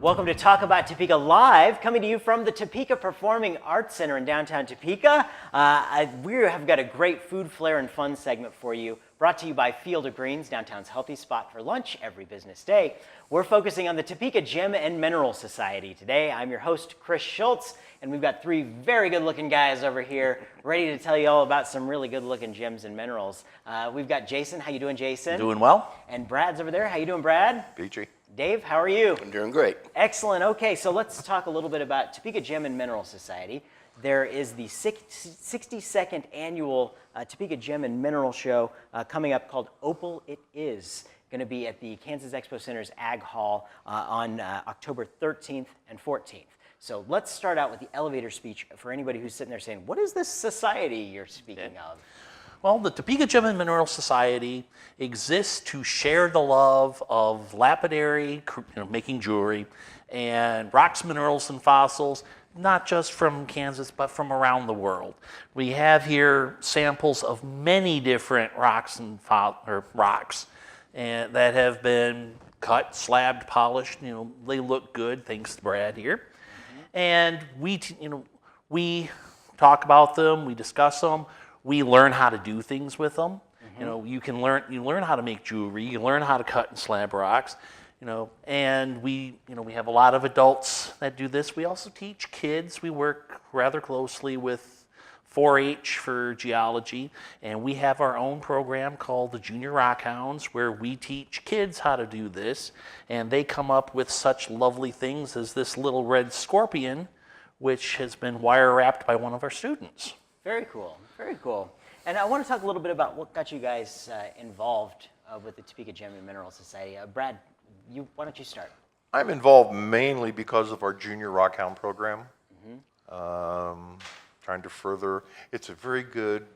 Welcome to Talk About Topeka Live, coming to you from the Topeka Performing Arts Center in downtown Topeka. We have got a great Food Flair and Fun segment for you, brought to you by Field of Greens, downtown's healthy spot for lunch every business day. We're focusing on the Topeka Gem and Mineral Society today. I'm your host, Chris Schultz, and we've got three very good-looking guys over here ready to tell you all about some really good-looking gems and minerals. We've got Jason. How you doing, Jason? Doing well. And Brad's over there. How you doing, Brad? Peachy. Dave, how are you? I'm doing great. Excellent. Okay, so let's talk a little bit about Topeka Gem and Mineral Society. There is the 62nd annual Topeka Gem and Mineral Show coming up called Opal It Is. Going to be at the Kansas Expo Center's Ag Hall on October 13th and 14th. So let's start out with the elevator speech for anybody who's sitting there saying, what is this society you're speaking of? Well, the Topeka Gem and Mineral Society exists to share the love of lapidary, making jewelry, and rocks, minerals, and fossils, not just from Kansas, but from around the world. We have here samples of many different rocks and rocks and that have been cut, slabbed, polished. They look good, thanks to Brad here. Mm-hmm. And we talk about them, we discuss them. We learn how to do things with them. Mm-hmm. You learn how to make jewelry, you learn how to cut and slab rocks, and we have a lot of adults that do this. We also teach kids. We work rather closely with 4-H for geology, and we have our own program called the Junior Rock Hounds, where we teach kids how to do this, and they come up with such lovely things as this little red scorpion, which has been wire wrapped by one of our students. Very cool, very cool. And I want to talk a little bit about what got you guys involved with the Topeka Gem and Mineral Society. Brad, why don't you start? I'm involved mainly because of our Junior Rockhound program. Mm-hmm. Trying to further, it's a very good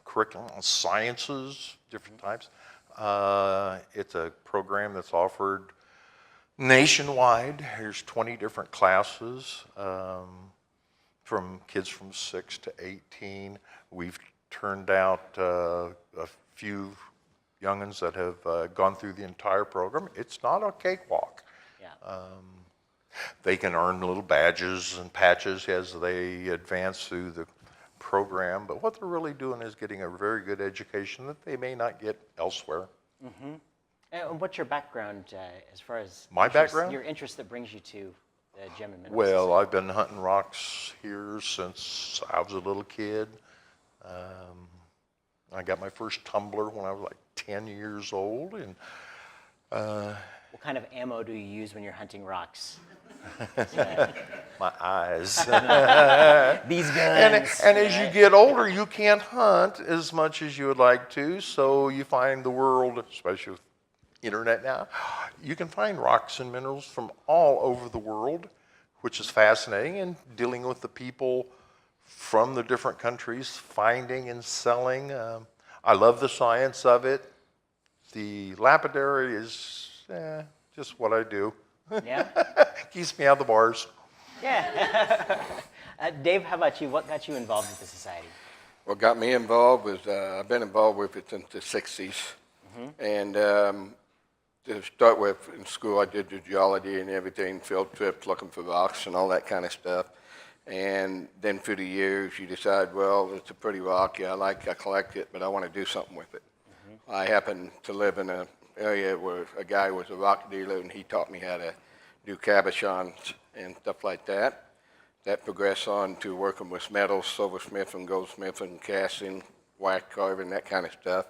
curriculum on sciences, different types. It's a program that's offered nationwide. There's 20 different classes. From kids from 6 to 18. We've turned out a few young'uns that have gone through the entire program. It's not a cakewalk. Yeah. They can earn little badges and patches as they advance through the program, but what they're really doing is getting a very good education that they may not get elsewhere. Mm-hmm. And what's your background as far as your interest that brings you to Gem and Mineral Well, Society? I've been hunting rocks here since I was a little kid. I got my first tumbler when I was like 10 years old. And what kind of ammo do you use when you're hunting rocks? my eyes. These guns. And as you get older, you can't hunt as much as you would like to, so you find the world, especially with internet now, you can find rocks and minerals from all over the world, which is fascinating, and dealing with the people from the different countries, finding and selling. I love the science of it. The lapidary is just what I do. Yeah? Keeps me out of the bars. Yeah. Dave, how about you? What got you involved with the society? What got me involved was I've been involved with it since the 60s. Mm-hmm. And to start with, in school, I did the geology and everything, field trips, looking for rocks and all that kind of stuff. And then through the years, you decide, well, it's a pretty rock. Yeah, I collect it, but I want to do something with it. Mm-hmm. I happen to live in an area where a guy was a rock dealer, and he taught me how to do cabochons and stuff like that. That progressed on to working with metals, silversmith and goldsmith and casting, wax carving, that kind of stuff.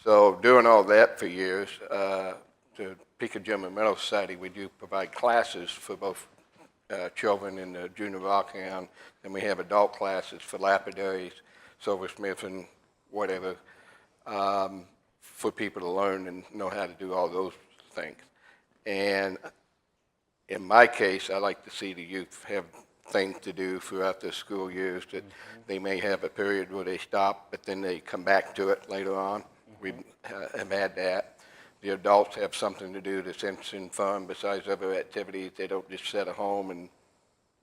So doing all that for years, the Topeka Gem and Mineral Society, we do provide classes for both children in the Junior Rockhound, and we have adult classes for lapidaries, silversmith, and whatever, for people to learn and know how to do all those things. And in my case, I like to see the youth have things to do throughout their school years that they may have a period where they stop, but then they come back to it later on. We have had that. The adults have something to do that's interesting and fun besides other activities. They don't just sit at home and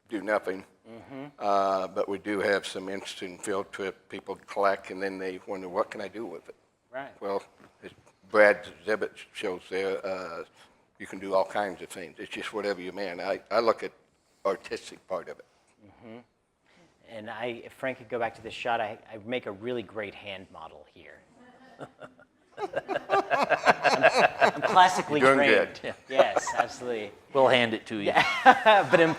do nothing. Mm-hmm. But we do have some interesting field trip. People collect, and then they wonder, what can I do with it? Right. Well, Brad's exhibit shows there you can do all kinds of things. It's just whatever you're man. I look at artistic part of it. And if Frank could go back to this shot, I make a really great hand model here. I'm classically You're doing trained. good. Yes, absolutely. We'll hand it to you. But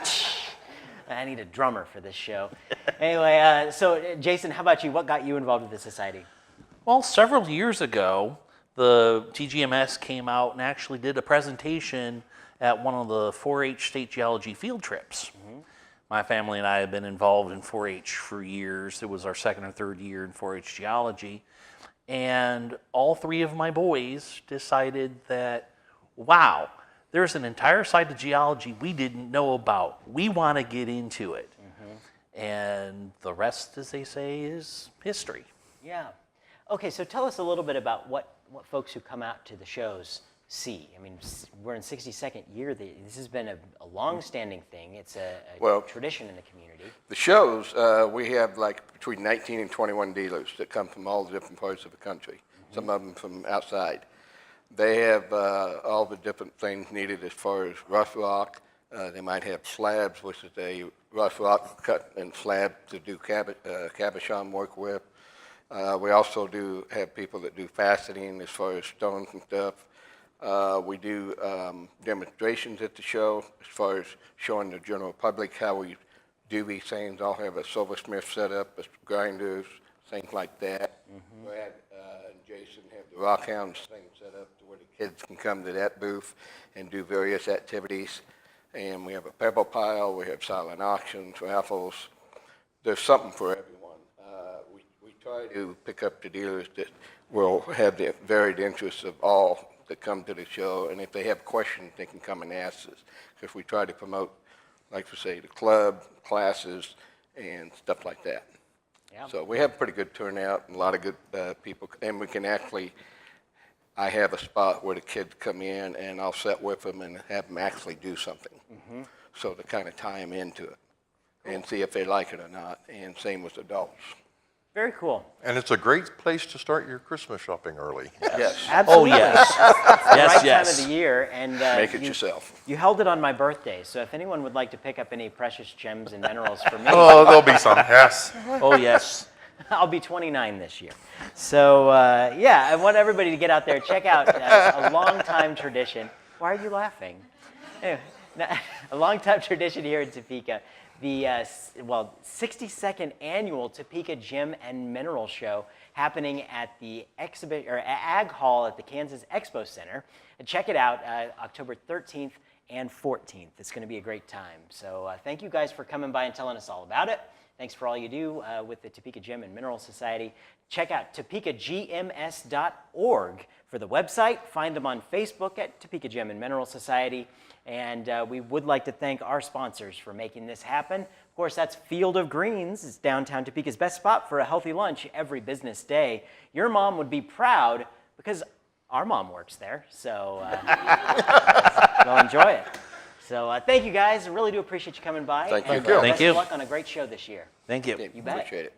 I need a drummer for this show. Anyway, so Jason, how about you? What got you involved with the society? Well, several years ago, the TGMS came out and actually did a presentation at one of the 4-H state geology field trips. My family and I have been involved in 4-H for years. It was our second or third year in 4-H geology. And all three of my boys decided that, wow, there's an entire side of geology we didn't know about. We want to get into it. And the rest, as they say, is history. Yeah. Okay, so tell us a little bit about what folks who come out to the shows see. I mean, we're in 62nd year. This has been a long-standing thing. It's a tradition in the community. The shows, we have like between 19 and 21 dealers that come from all the different parts of the country, some of them from outside. They have all the different things needed as far as rough rock. They might have slabs, which is a rough rock cut and slab to do cabochon work with. We also do have people that do faceting as far as stones and stuff. We do demonstrations at the show as far as showing the general public how we do these things. I'll have a silversmith set up, grinders, things like that. Brad and Jason have the Rockhounds thing set up to where the kids can come to that booth and do various activities. And we have a pebble pile, we have silent auctions, raffles. There's something for everyone. We try to pick up the dealers that will have the varied interests of all that come to the show, and if they have questions, they can come and ask us. Because we try to promote, like we say, the club, classes, and stuff like that. Yeah. So we have a pretty good turnout and a lot of good people, and we can actually, I have a spot where the kids come in, and I'll sit with them and have them actually do something. So to kind of tie them into it and see if they like it or not, and same with adults. Very cool. And it's a great place to start your Christmas shopping early. Yes. Absolutely. Oh, yes. Right yes. time of the year, and Make it yourself. You held it on my birthday, so if anyone would like to pick up any precious gems and minerals for me, Oh, there'll be some, yes. Oh, yes. I'll be 29 this year. So yeah, I want everybody to get out there, check out a long-time tradition. Why are you laughing? Anyway, a long-time tradition here in Topeka. The 62nd annual Topeka Gem and Mineral Show happening at the Ag Hall at the Kansas Expo Center. And check it out October 13th and 14th. It's going to be a great time. So thank you guys for coming by and telling us all about it. Thanks for all you do with the Topeka Gem and Mineral Society. Check out topekagms.org for the website. Find them on Facebook at Topeka Gem and Mineral Society. And we would like to thank our sponsors for making this happen. Of course, that's Field of Greens. It's downtown Topeka's best spot for a healthy lunch every business day. Your mom would be proud because our mom works there. So go enjoy it. So thank you guys. I really do appreciate you coming by. Thank you. And, Thank best you. of luck on a great show this year. Thank you. You bet. Appreciate it.